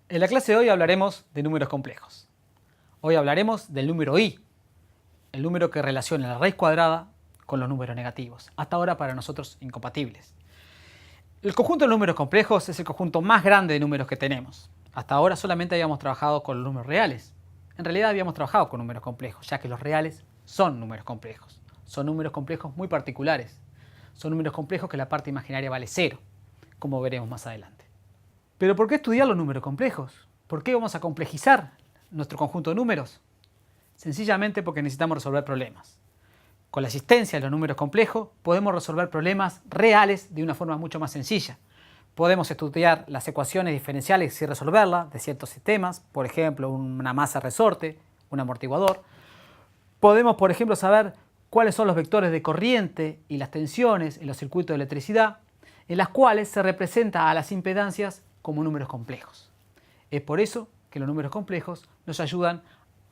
En la clase de hoy hablaremos de números complejos. Hoy hablaremos del número i, el número que relaciona la raíz cuadrada con los números negativos, hasta ahora para nosotros incompatibles. El conjunto de números complejos es el conjunto más grande de números que tenemos. Hasta ahora solamente habíamos trabajado con los números reales. En realidad habíamos trabajado con números complejos, ya que los reales son números complejos. Son números complejos muy particulares. Son números complejos que la parte imaginaria vale 0, como veremos más adelante. Pero ¿por qué estudiar los números complejos? ¿Por qué vamos a complejizar nuestro conjunto de números? Sencillamente porque necesitamos resolver problemas. Con la existencia de los números complejos podemos resolver problemas reales de una forma mucho más sencilla. Podemos estudiar las ecuaciones diferenciales y resolverlas de ciertos sistemas, por ejemplo, una masa resorte, un amortiguador. Podemos, por ejemplo, saber cuáles son los vectores de corriente y las tensiones en los circuitos de electricidad, en las cuales se representa a las impedancias como números complejos. Es por eso que los números complejos nos ayudan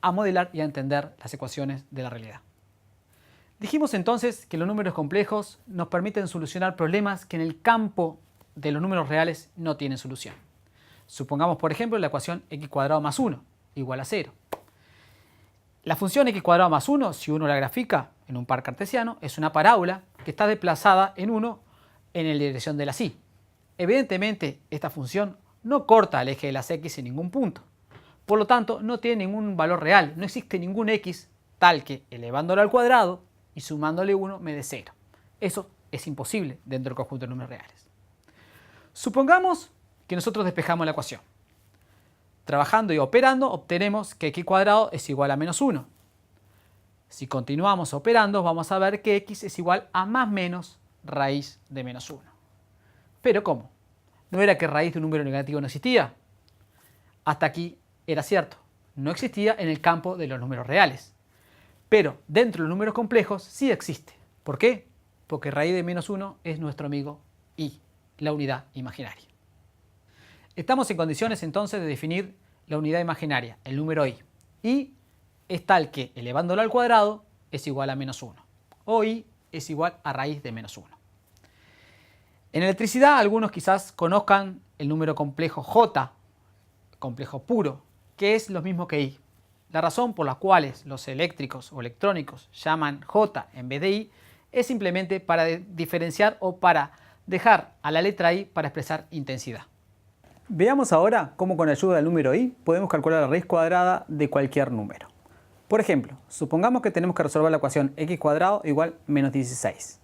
a modelar y a entender las ecuaciones de la realidad. Dijimos entonces que los números complejos nos permiten solucionar problemas que en el campo de los números reales no tienen solución. Supongamos, por ejemplo, la ecuación x cuadrado más 1 igual a 0. La función x cuadrado más 1, si uno la grafica en un par cartesiano, es una parábola que está desplazada en 1 en la dirección de las y. Evidentemente, esta función no corta el eje de las x en ningún punto. Por lo tanto, no tiene ningún valor real. No existe ningún x tal que elevándolo al cuadrado y sumándole 1 me dé 0. Eso es imposible dentro del conjunto de números reales. Supongamos que nosotros despejamos la ecuación. Trabajando y operando obtenemos que x cuadrado es igual a menos 1. Si continuamos operando vamos a ver que x es igual a más menos raíz de menos 1. ¿Pero cómo? ¿No era que raíz de un número negativo no existía? Hasta aquí era cierto. No existía en el campo de los números reales. Pero dentro de los números complejos sí existe. ¿Por qué? Porque raíz de menos 1 es nuestro amigo i, la unidad imaginaria. Estamos en condiciones entonces de definir la unidad imaginaria, el número i. I es tal que elevándolo al cuadrado es igual a menos 1. O i es igual a raíz de menos 1. En electricidad algunos quizás conozcan el número complejo J, complejo puro, que es lo mismo que I. La razón por la cual los eléctricos o electrónicos llaman J en vez de I es simplemente para diferenciar o para dejar a la letra I para expresar intensidad. Veamos ahora cómo con ayuda del número I podemos calcular la raíz cuadrada de cualquier número. Por ejemplo, supongamos que tenemos que resolver la ecuación x cuadrado igual menos 16.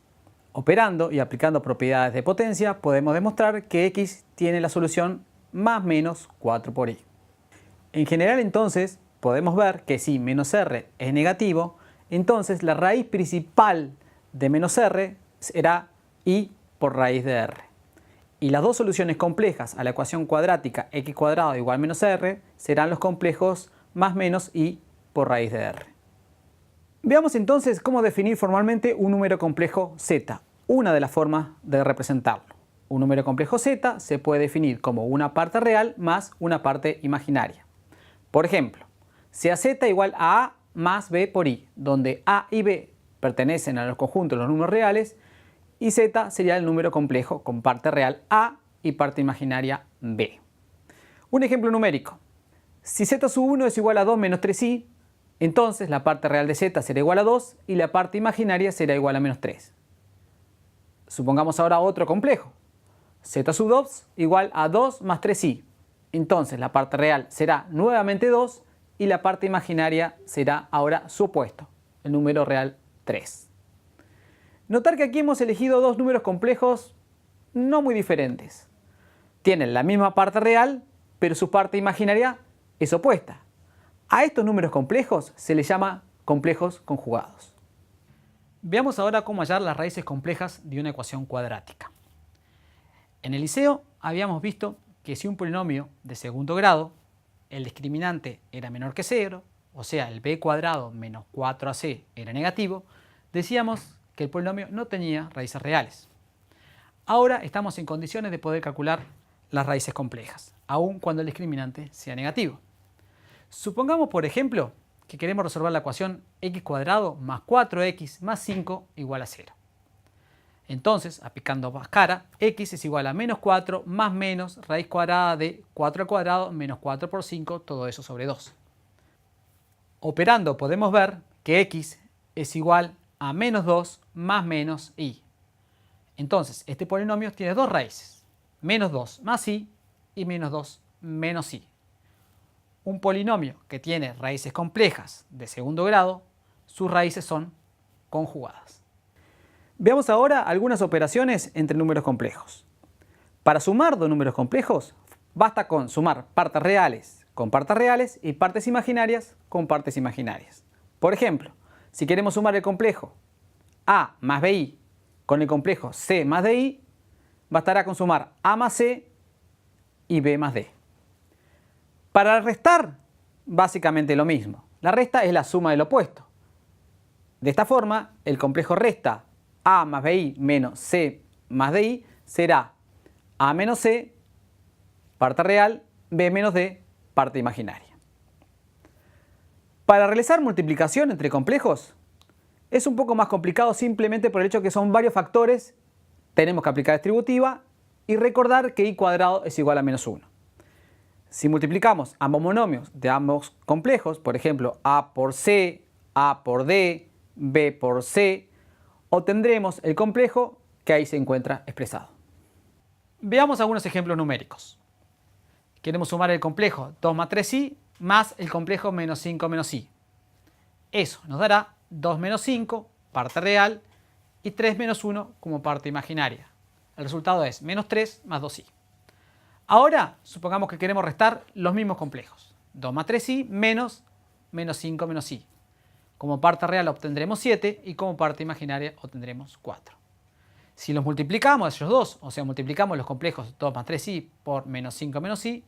Operando y aplicando propiedades de potencia, podemos demostrar que x tiene la solución más menos 4 por i. En general, entonces, podemos ver que si menos r es negativo, entonces la raíz principal de menos r será i por raíz de r. Y las dos soluciones complejas a la ecuación cuadrática x cuadrado igual menos r serán los complejos más menos i por raíz de r. Veamos entonces cómo definir formalmente un número complejo z, una de las formas de representarlo. Un número complejo z se puede definir como una parte real más una parte imaginaria. Por ejemplo, sea z igual a a más b por i, donde a y b pertenecen a los conjuntos de los números reales y z sería el número complejo con parte real a y parte imaginaria b. Un ejemplo numérico. Si z sub 1 es igual a 2 menos 3i, entonces la parte real de z será igual a 2 y la parte imaginaria será igual a menos 3. Supongamos ahora otro complejo. Z sub 2 igual a 2 más 3i. Entonces la parte real será nuevamente 2 y la parte imaginaria será ahora su opuesto, el número real 3. Notar que aquí hemos elegido dos números complejos no muy diferentes. Tienen la misma parte real, pero su parte imaginaria es opuesta. A estos números complejos se les llama complejos conjugados. Veamos ahora cómo hallar las raíces complejas de una ecuación cuadrática. En el liceo habíamos visto que si un polinomio de segundo grado, el discriminante era menor que 0, o sea, el b cuadrado menos 4ac era negativo, decíamos que el polinomio no tenía raíces reales. Ahora estamos en condiciones de poder calcular las raíces complejas, aun cuando el discriminante sea negativo. Supongamos, por ejemplo, que queremos resolver la ecuación x cuadrado más 4x más 5 igual a 0. Entonces, aplicando Bhaskara, x es igual a menos 4 más menos raíz cuadrada de 4 al cuadrado menos 4 por 5, todo eso sobre 2. Operando podemos ver que x es igual a menos 2 más menos i. Entonces, este polinomio tiene dos raíces, menos 2 más i y menos 2 menos i. Un polinomio que tiene raíces complejas de segundo grado, sus raíces son conjugadas. Veamos ahora algunas operaciones entre números complejos. Para sumar dos números complejos, basta con sumar partes reales con partes reales y partes imaginarias con partes imaginarias. Por ejemplo, si queremos sumar el complejo a más bi con el complejo c más di, bastará con sumar a más c y b más d. Para restar, básicamente lo mismo. La resta es la suma del opuesto. De esta forma, el complejo resta a más bi menos c más di será a menos c, parte real, b menos d, parte imaginaria. Para realizar multiplicación entre complejos, es un poco más complicado simplemente por el hecho que son varios factores, tenemos que aplicar distributiva y recordar que i cuadrado es igual a menos 1. Si multiplicamos ambos monomios de ambos complejos, por ejemplo, a por c, a por d, b por c, obtendremos el complejo que ahí se encuentra expresado. Veamos algunos ejemplos numéricos. Queremos sumar el complejo 2 más 3i más el complejo menos 5 menos i. Eso nos dará 2 menos 5, parte real, y 3 menos 1 como parte imaginaria. El resultado es menos 3 más 2i. Ahora supongamos que queremos restar los mismos complejos. 2 más 3i menos 5 menos i. Como parte real obtendremos 7 y como parte imaginaria obtendremos 4. Si los multiplicamos esos dos, o sea, multiplicamos los complejos 2 más 3i por menos 5 menos i,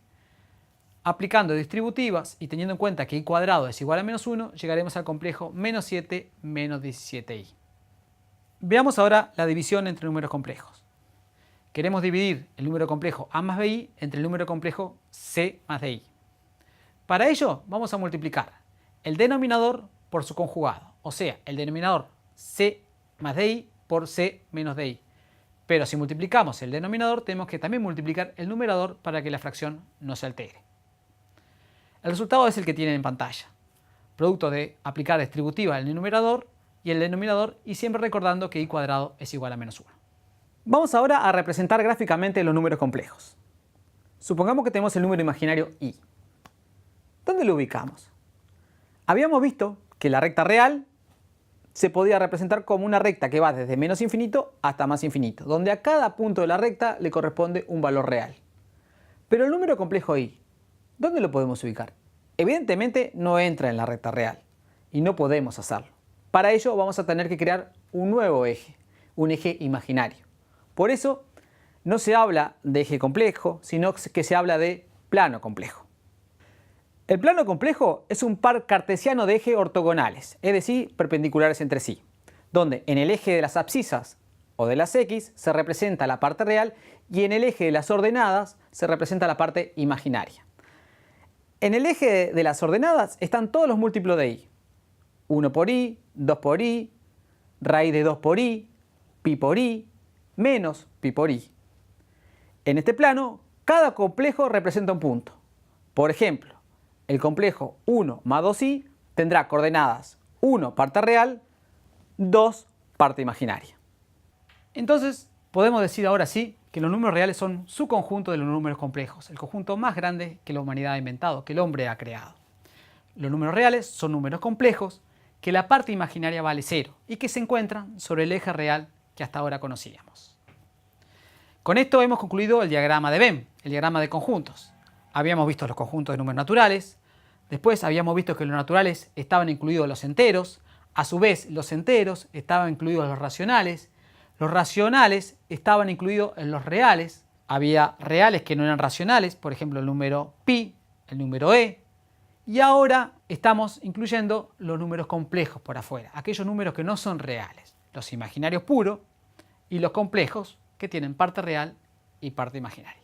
aplicando distributivas y teniendo en cuenta que i cuadrado es igual a menos 1, llegaremos al complejo menos 7 menos 17i. Veamos ahora la división entre números complejos. Queremos dividir el número complejo a más bi entre el número complejo c más di. Para ello vamos a multiplicar el denominador por su conjugado, o sea, el denominador c más di por c menos di. Pero si multiplicamos el denominador, tenemos que también multiplicar el numerador para que la fracción no se altere. El resultado es el que tienen en pantalla, producto de aplicar distributiva en el numerador y el denominador, y siempre recordando que i cuadrado es igual a menos 1. Vamos ahora a representar gráficamente los números complejos. Supongamos que tenemos el número imaginario i. ¿Dónde lo ubicamos? Habíamos visto que la recta real se podía representar como una recta que va desde menos infinito hasta más infinito, donde a cada punto de la recta le corresponde un valor real. Pero el número complejo i, ¿dónde lo podemos ubicar? Evidentemente no entra en la recta real y no podemos hacerlo. Para ello vamos a tener que crear un nuevo eje, un eje imaginario. Por eso no se habla de eje complejo, sino que se habla de plano complejo. El plano complejo es un par cartesiano de eje ortogonales, es decir, perpendiculares entre sí, donde en el eje de las abscisas o de las x se representa la parte real y en el eje de las ordenadas se representa la parte imaginaria. En el eje de las ordenadas están todos los múltiplos de i. 1 por i, 2 por i, raíz de 2 por i, pi por i, menos pi por i. En este plano, cada complejo representa un punto. Por ejemplo, el complejo 1 más 2i tendrá coordenadas 1 parte real, 2 parte imaginaria. Entonces, podemos decir ahora sí que los números reales son su conjunto de los números complejos, el conjunto más grande que la humanidad ha inventado, que el hombre ha creado. Los números reales son números complejos que la parte imaginaria vale 0 y que se encuentran sobre el eje real que hasta ahora conocíamos. Con esto hemos concluido el diagrama de Venn, el diagrama de conjuntos. Habíamos visto los conjuntos de números naturales, después habíamos visto que los naturales estaban incluidos los enteros, a su vez los enteros estaban incluidos los racionales estaban incluidos en los reales, había reales que no eran racionales, por ejemplo el número pi, el número e, y ahora estamos incluyendo los números complejos por afuera, aquellos números que no son reales, los imaginarios puros y los complejos que tienen parte real y parte imaginaria.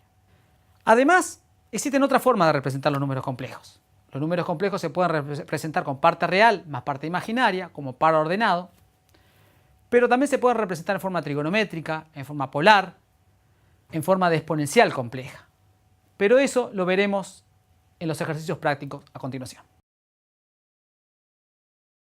Además, existen otras formas de representar los números complejos. Los números complejos se pueden representar con parte real más parte imaginaria, como par ordenado. pero también se puede representar en forma trigonométrica, en forma polar, en forma de exponencial compleja. Pero eso lo veremos en los ejercicios prácticos a continuación.